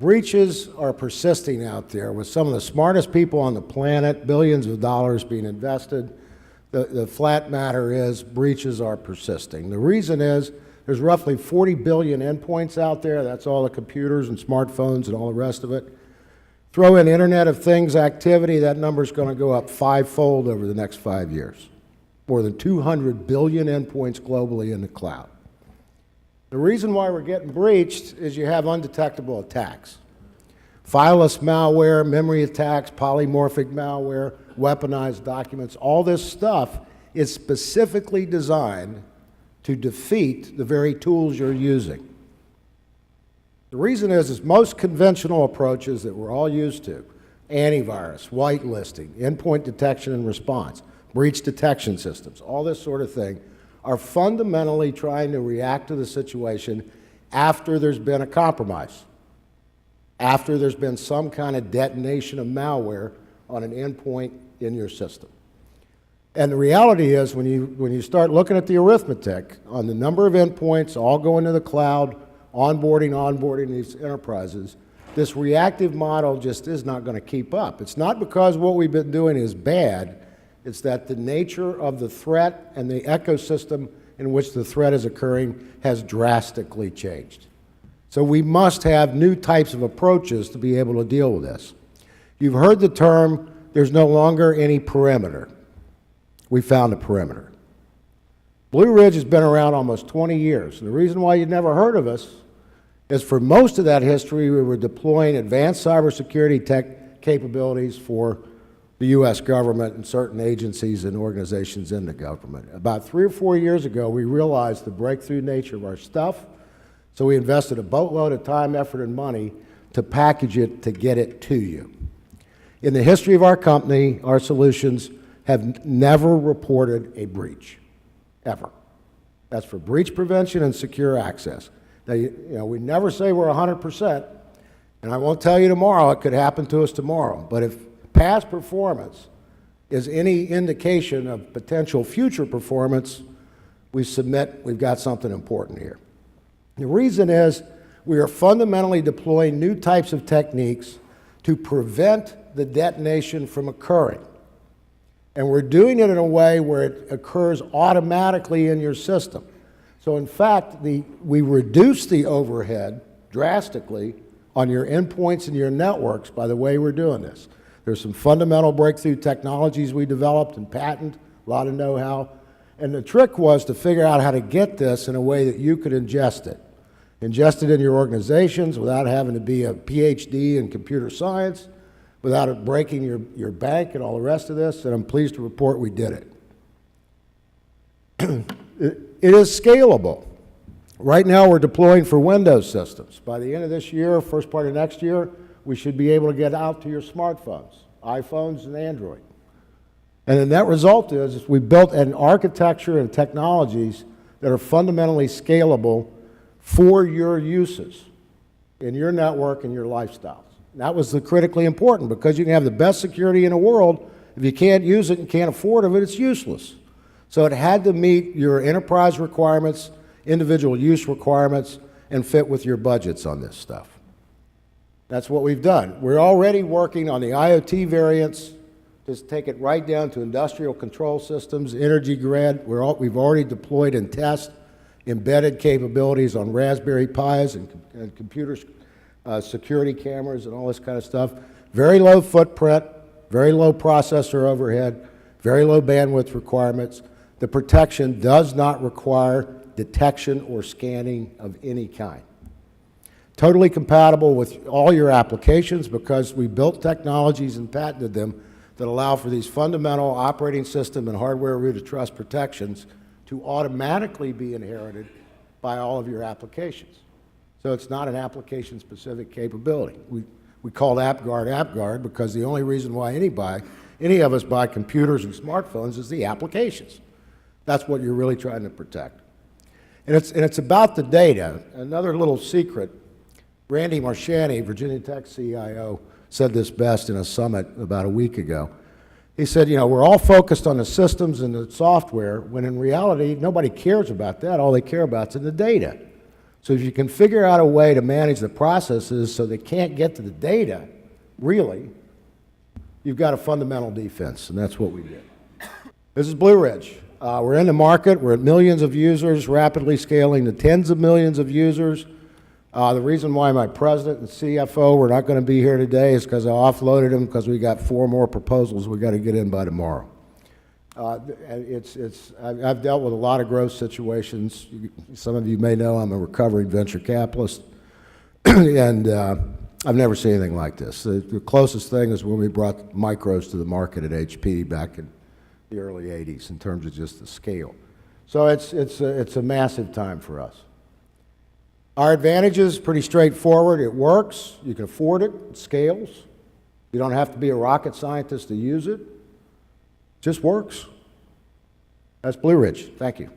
breaches are persisting out there with some of the smartest people on the planet, billions of dollars being invested. The flat matter is breaches are persisting. The reason is there's roughly 40 billion endpoints out there. That's all the computers and smartphones and all the rest of it. Throw in Internet of Things activity, that number's going to go up fivefold over the next 5 years. More than 200 billion endpoints globally in the cloud. The reason why we're getting breached is you have undetectable attacks. Fileless malware, memory attacks, polymorphic malware, weaponized documents, all this stuff is specifically designed to defeat the very tools you're using. The reason is most conventional approaches that we're all used to, antivirus, whitelisting, endpoint detection and response, breach detection systems, all this sort of thing, are fundamentally trying to react to the situation after there's been a compromise, after there's been some kind of detonation of malware on an endpoint in your system. And the reality is when you start looking at the arithmetic on the number of endpoints all going to the cloud, onboarding these enterprises, this reactive model just is not going to keep up. It's not because what we've been doing is bad. It's that the nature of the threat and the ecosystem in which the threat is occurring has drastically changed. So we must have new types of approaches to be able to deal with this. You've heard the term, there's no longer any perimeter. We found a perimeter. Blue Ridge has been around almost 20 years. And the reason why you've never heard of us is for most of that history, we were deploying advanced cybersecurity tech capabilities for the U.S. government and certain agencies and organizations in the government. About 3 or 4 years ago, we realized the breakthrough nature of our stuff, so we invested a boatload of time, effort, and money to package it to get it to you. In the history of our company, our solutions have never reported a breach, ever. That's for breach prevention and secure access. Now, we never say we're 100%, and I won't tell you tomorrow, it could happen to us tomorrow, but if past performance is any indication of potential future performance, we submit we've got something important here. The reason is we are fundamentally deploying new types of techniques to prevent the detonation from occurring. And we're doing it in a way where it occurs automatically in your system. So in fact, we reduce the overhead drastically on your endpoints and your networks by the way we're doing this. There's some fundamental breakthrough technologies we developed and patented, a lot of know-how. And the trick was to figure out how to get this in a way that you could ingest it. Ingest it in your organizations without having to be a PhD in computer science, without it breaking your bank and all the rest of this, and I'm pleased to report we did it. It is scalable. Right now we're deploying for Windows systems. By the end of this year, first part of next year, we should be able to get out to your smartphones, iPhones and Android. And the net result is we built an architecture and technologies that are fundamentally scalable for your uses in your network and your lifestyles. And that was the critically important because you can have the best security in the world. If you can't use it and can't afford it, it's useless. So it had to meet your enterprise requirements, individual use requirements, and fit with your budgets on this stuff. That's what we've done. We're already working on the IoT variants, just take it right down to industrial control systems, energy grid. We've already deployed and test embedded capabilities on Raspberry Pis and computer security cameras and all this kind of stuff. Very low footprint, very low processor overhead, very low bandwidth requirements. The protection does not require detection or scanning of any kind. Totally compatible with all your applications because we built technologies and patented them that allow for these fundamental operating system and hardware root of trust protections to automatically be inherited by all of your applications. So it's not an application-specific capability. We call AppGuard because the only reason why any of us buy computers and smartphones is the applications. That's what you're really trying to protect. And it's about the data. Another little secret, Randy Marchani, Virginia Tech CIO, said this best in a summit about a week ago. He said, we're all focused on the systems and the software, when in reality, nobody cares about that. All they care about is the data. So if you can figure out a way to manage the processes so they can't get to the data, really, you've got a fundamental defense, and that's what we did. This is Blue Ridge. We're in the market. We're at millions of users, rapidly scaling to tens of millions of users. The reason why my president and CFO were not going to be here today is because I offloaded them because we got 4 more proposals we got to get in by tomorrow. I've dealt with a lot of growth situations. Some of you may know I'm a recovering venture capitalist, and I've never seen anything like this. The closest thing is when we brought micros to the market at HP back in the early 80s in terms of just the scale. So it's a massive time for us. Our advantages, pretty straightforward. It works. You can afford it. It scales. You don't have to be a rocket scientist to use it. It just works. That's Blue Ridge. Thank you.